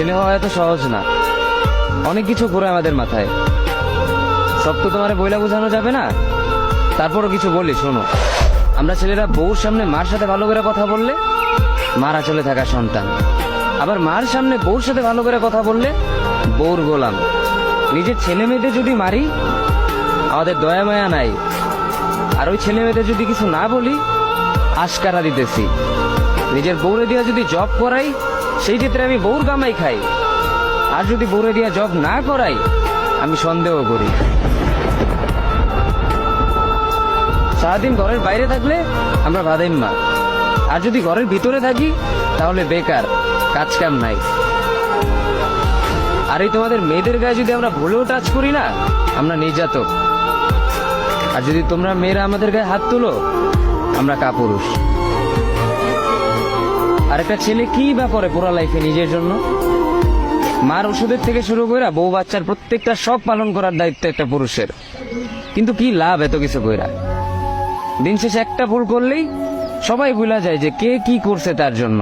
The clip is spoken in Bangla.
ছেলে হওয়া এত সহজ না, অনেক কিছু ঘুরে আমাদের মাথায়। সব তো তোমার বইলা বোঝানো যাবে না, তারপরও কিছু বলি শোনো। আমরা ছেলেরা বউর সামনে মার সাথে ভালো করে কথা বললে মার আঁচলে থাকা সন্তান, আবার মার সামনে বউর সাথে ভালো করে কথা বললে বউর গোলাম। নিজের ছেলে মেয়েদের যদি মারি আমাদের দয়া মায়া নাই, আর ওই ছেলে মেয়েদের যদি কিছু না বলি আশকারা দিতেছি। নিজের বউরে দিয়া যদি জব করাই সেই ক্ষেত্রে আমি বউর কামাই খাই, আর যদি বউরে দিয়া জব না করাই আমি সন্দেহ করি। সারাদিন ঘরের বাইরে থাকলে আমরা বাদাইম্মা, আর যদি ঘরের ভিতরে থাকি তাহলে বেকার, কাজ কাম নাই। আর এই তোমাদের মেয়েদের গায়ে যদি আমরা ভুলেও টাচ করি না আমরা নির্যাতক, আর যদি তোমরা মেয়েরা আমাদের গায়ে হাত তুলো আমরা কাপুরুষ। আর একটা ছেলে কি বা করে পুরা লাইফে নিজের জন্য? মার ওষুধের থেকে শুরু করে বউ বাচ্চার প্রত্যেকটা সব পালন করার দায়িত্ব একটা পুরুষের। কিন্তু কি লাভ এত কিছু কইরা? দিন শেষে একটা ভুল করলেই সবাই ভুলা যায় যে কে কি করছে তার জন্য।